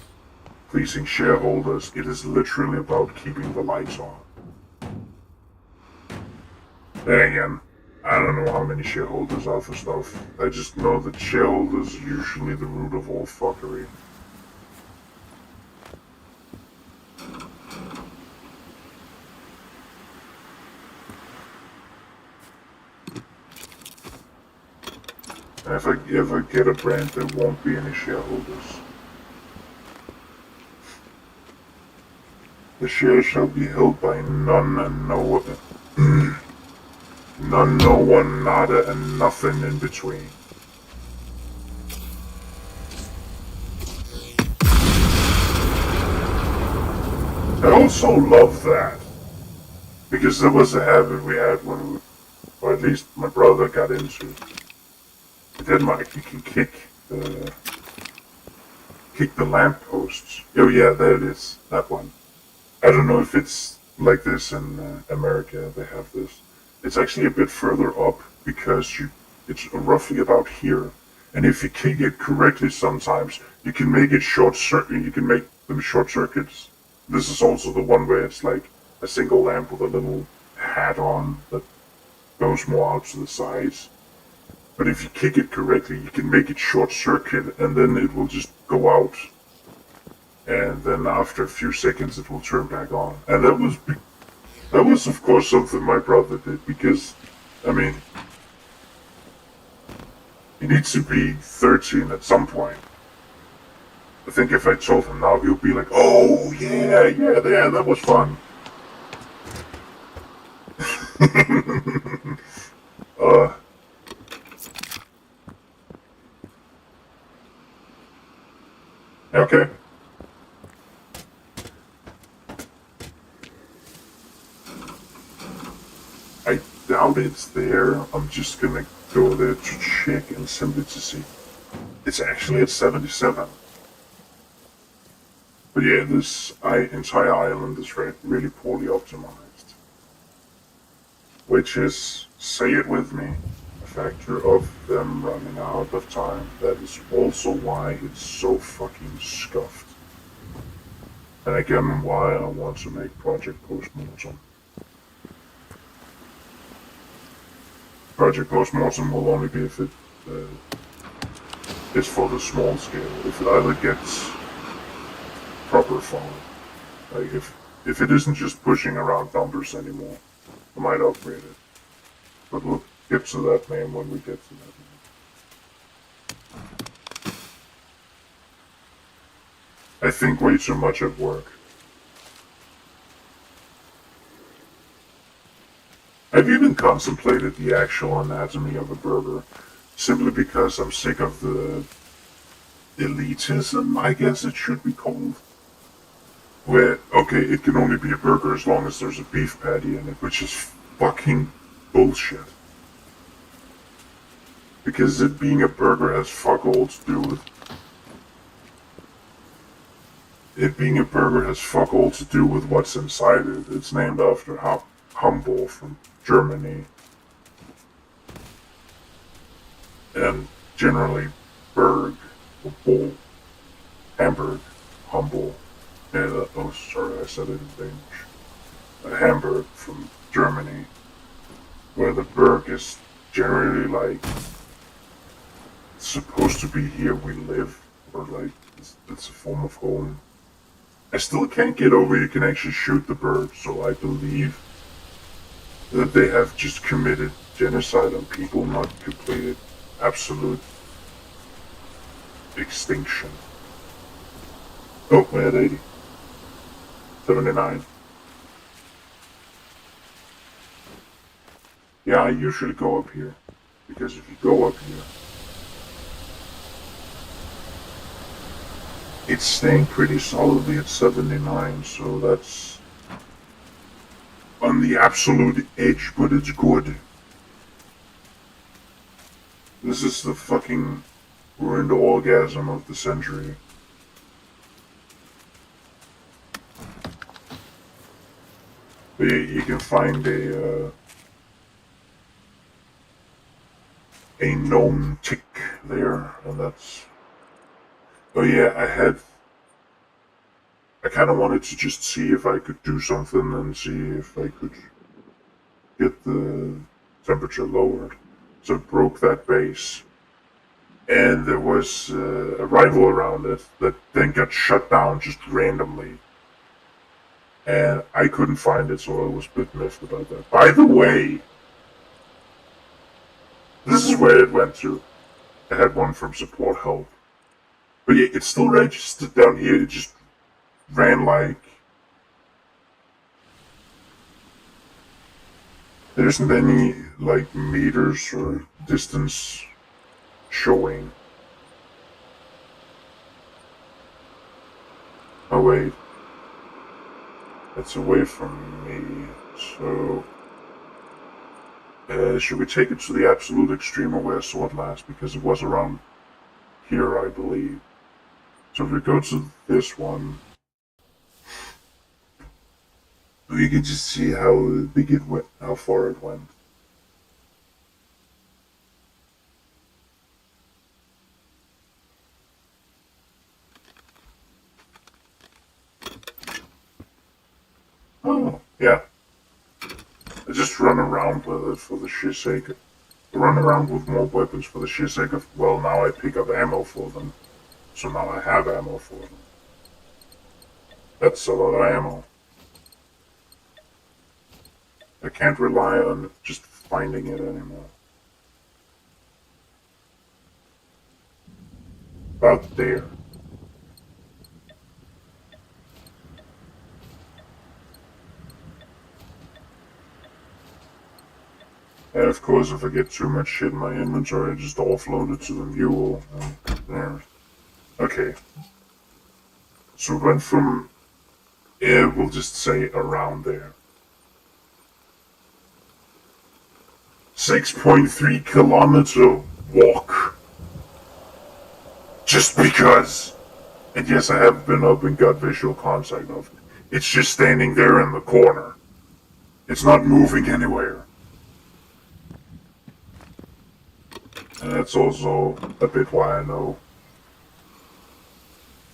pleasing shareholders. It is literally about keeping the lights on. Then again, I don't know how many shareholders are for stuff. I just know that shareholders are usually the root of all fuckery. And if I ever get a brand, there won't be any shareholders. The shares shall be held by none and no one. None, no one, nada, and nothing in between. I also love that. Because that was a habit we had when we, or at least my brother got into. With that mic, you can kick the lampposts. Oh yeah, there it is. That one. I don't know if it's like this in America. They have this. It's actually a bit further up because it's roughly about here. And if you kick it correctly, sometimes you can make it short circuit. You can make them short circuits. This is also the one where it's like a single lamp with a little hat on that goes more out to the sides. But if you kick it correctly, you can make it short circuit, and then it will just go out. And then after a few seconds, it will turn back on. And that was of course something my brother did because, I mean, he needs to be 13 at some point. I think if I told him now, he'll be like, "Oh yeah, that was fun." uh, okay. I doubt it's there. I'm just gonna go there to check and simply to see. It's actually at 77. But yeah, this entire island is really poorly optimized. Which is, say it with me, a factor of them running out of time. That is also why it's so fucking scuffed. And again, why I want to make Project Postmortem. Project Postmortem will only be if it is for the small scale. If it either gets proper fun, like if it isn't just pushing around numbers anymore, I might upgrade it. But we'll get to that name when we get to that name. I think way too much at work. I've even contemplated the actual anatomy of a burger, simply because I'm sick of the elitism, I guess it should be called. Where, okay, it can only be a burger as long as there's a beef patty in it, which is fucking bullshit. Because it being a burger has fuck all to do with... It being a burger has fuck all to do with what's inside it. It's named after Humboldt from Germany. And generally, Berg, or Bull, Hamburg, Humboldt. Yeah, oh, sorry, I said it in Danish. Hamburg from Germany, where the Berg is generally like supposed to be here we live, or like it's a form of home. I still can't get over you can actually shoot the Berg, so I believe that they have just committed genocide on people, not completed absolute extinction. Oh, we're at 80. 79. Yeah, I usually go up here. Because if you go up here, it's staying pretty solidly at 79, so that's on the absolute edge, but it's good. This is the fucking ruined orgasm of the century. But yeah, you can find a known tick there, and that's... Oh yeah, I kind of wanted to just see if I could do something and see if I could get the temperature lowered. So it broke that base. And there was a rival around it that then got shut down just randomly. And I couldn't find it, so I was a bit miffed about that. By the way, this is where it went to. I had one from support help. But yeah, it's still registered down here. It just ran like... There isn't any, like, meters or distance showing. Oh, wait. It's away from me, so... should we take it to the absolute extreme of where Sword lies? Because it was around here, I believe. So if we go to this one, we can just see how big it went, how far it went. Oh, yeah. I just run around with it for the sheer sake of... Run around with more weapons for the sheer sake of... Well, now I pick up ammo for them. So now I have ammo for them. That's a lot of ammo. I can't rely on just finding it anymore. About there. And of course, if I get too much shit in my inventory, I just offload it to the mule. There. Okay. So went from... Yeah, we'll just say around there. 6.3 kilometer walk. Just because. And yes, I have been up and got visual contact of it. It's just standing there in the corner. It's not moving anywhere. And that's also a bit why I know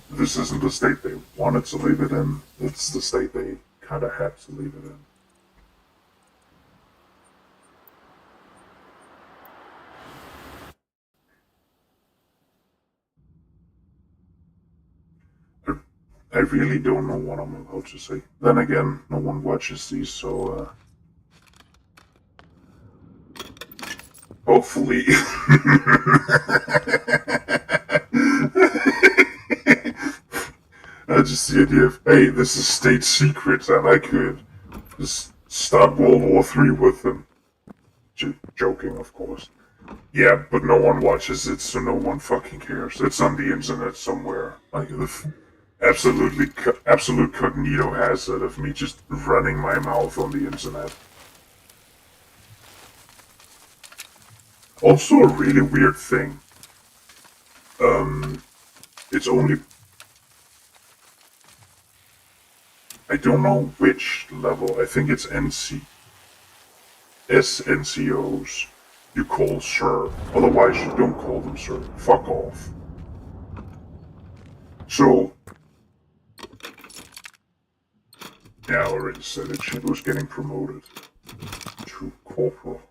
this isn't the state they wanted to leave it in. It's the state they kind of had to leave it in. I really don't know what I'm about to say. Then again, no one watches these, so hopefully. I just the idea of, hey, this is state secrets, and I could just start World War III with them. Joking, of course. Yeah, but no one watches it, so no one fucking cares. It's on the internet somewhere. Like the absolute cognito hazard of me just running my mouth on the internet. Also a really weird thing. It's only... I don't know which level. I think it's SNCOs you call sir. Otherwise you don't call them sir. Fuck off. So... Yeah, I already said it. Shit was getting promoted to corporal.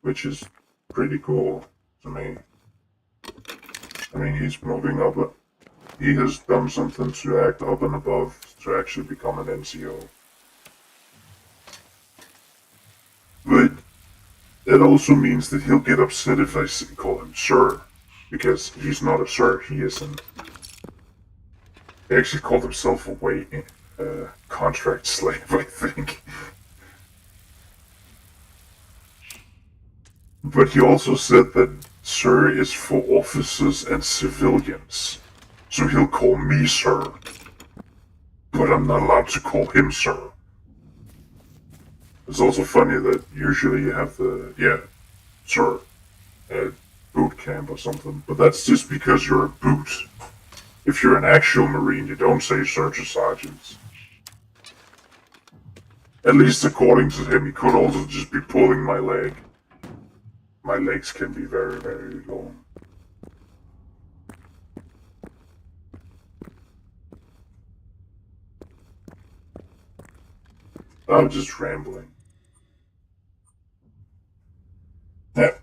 Which is pretty cool to me. I mean, he's moving up, but he has done something to act up and above to actually become an NCO. But it also means that he'll get upset if I call him sir, because he's not a sir, he isn't. He actually called himself a contract slave, I think. But he also said that sir is for officers and civilians. So he'll call me sir. But I'm not allowed to call him sir. It's also funny that usually you have the, yeah, sir, at boot camp or something. But that's just because you're a boot. If you're an actual Marine, you don't say sir to sergeants. At least according to him, he could also just be pulling my leg. My legs can be very, very long. I'm just rambling. Yeah.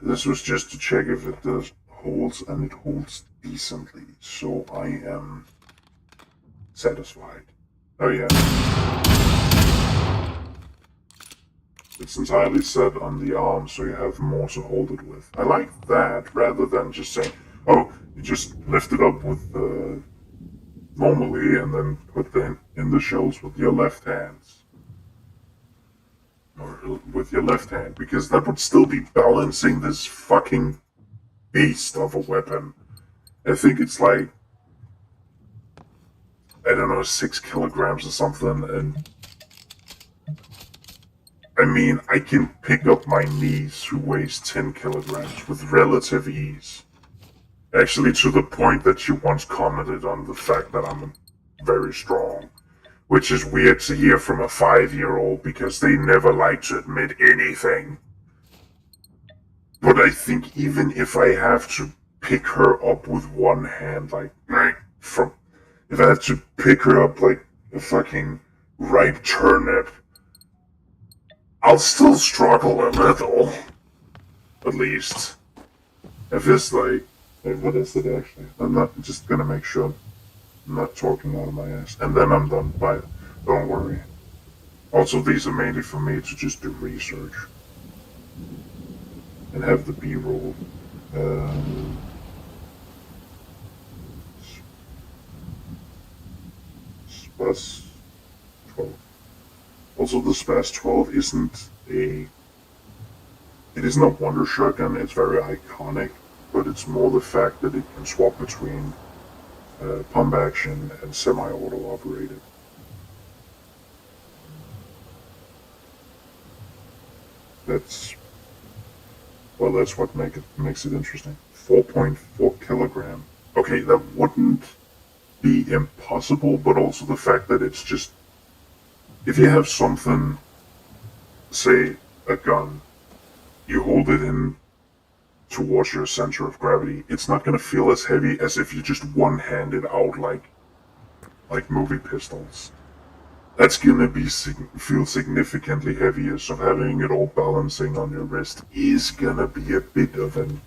This was just to check if it does holds, and it holds decently, so I am satisfied. Oh yeah. It's entirely set on the arm, so you have more to hold it with. I like that, rather than just saying, oh, you just lift it up with normally, and then put them in the shells with your left hands. Or with your left hand, because that would still be balancing this fucking beast of a weapon. I think it's like... I don't know, 6 kilograms or something, and I mean, I can pick up my niece who weighs 10 kilograms with relative ease. Actually, to the point that she once commented on the fact that I'm very strong, which is weird to hear from a 5-year-old because they never like to admit anything. But I think even if I have to pick her up with one hand, like, if I have to pick her up like a fucking ripe turnip, I'll still struggle a little. At least. If it's like, what is it actually? I'm not just gonna make sure I'm not talking out of my ass. And then I'm done. Bye. Don't worry. Also, these are mainly for me to just do research. And have the B-roll. Spaz 12. Also, the Spaz 12 isn't a... It isn't a wonder shotgun, it's very iconic, but it's more the fact that it can swap between pump action and semi-auto operated. That's what makes it interesting. 4.4 kilogram. Okay, that wouldn't be impossible, but also the fact that it's just, if you have something, say a gun, you hold it in towards your center of gravity, it's not going to feel as heavy as if you just one-handed out like movie pistols. That's going to feel significantly heavier, so having it all balancing on your wrist is going to be a bit of an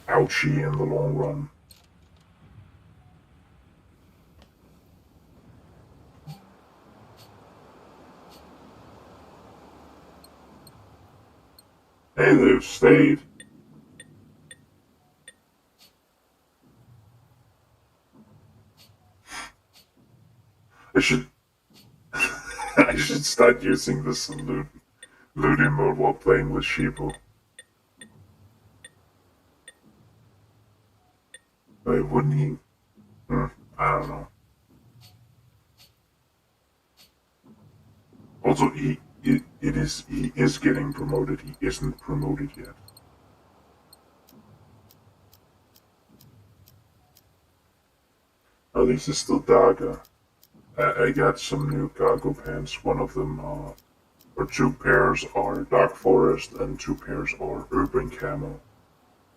ouchie in the long run. Hey, they've stayed. I should start using this in looting mode while playing with Sheeple. Wait, wouldn't he? I don't know. Also, he is getting promoted. He isn't promoted yet. Oh, this is still darker. I got some new cargo pants. One of them or 2 pairs are dark forest and 2 pairs are urban camo.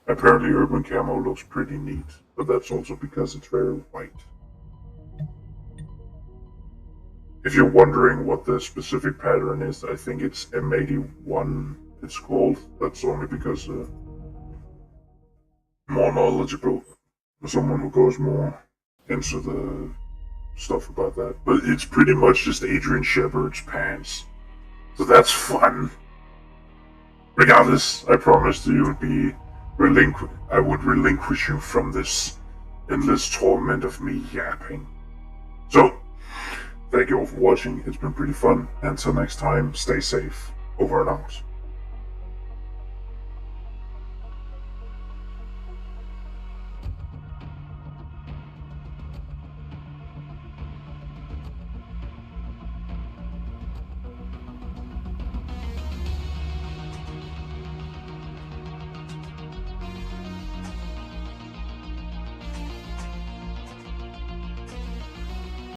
Apparently urban camo looks pretty neat, but that's also because it's very white. If you're wondering what the specific pattern is, I think it's M81 it's called. That's only because more knowledgeable, someone who goes more into the stuff about that. But it's pretty much just Adrian Shepard's pants. So that's fun. Regardless, I promised you I would relinquish you from this endless torment of me yapping. So, thank you all for watching. It's been pretty fun. Until next time, stay safe. Over and out.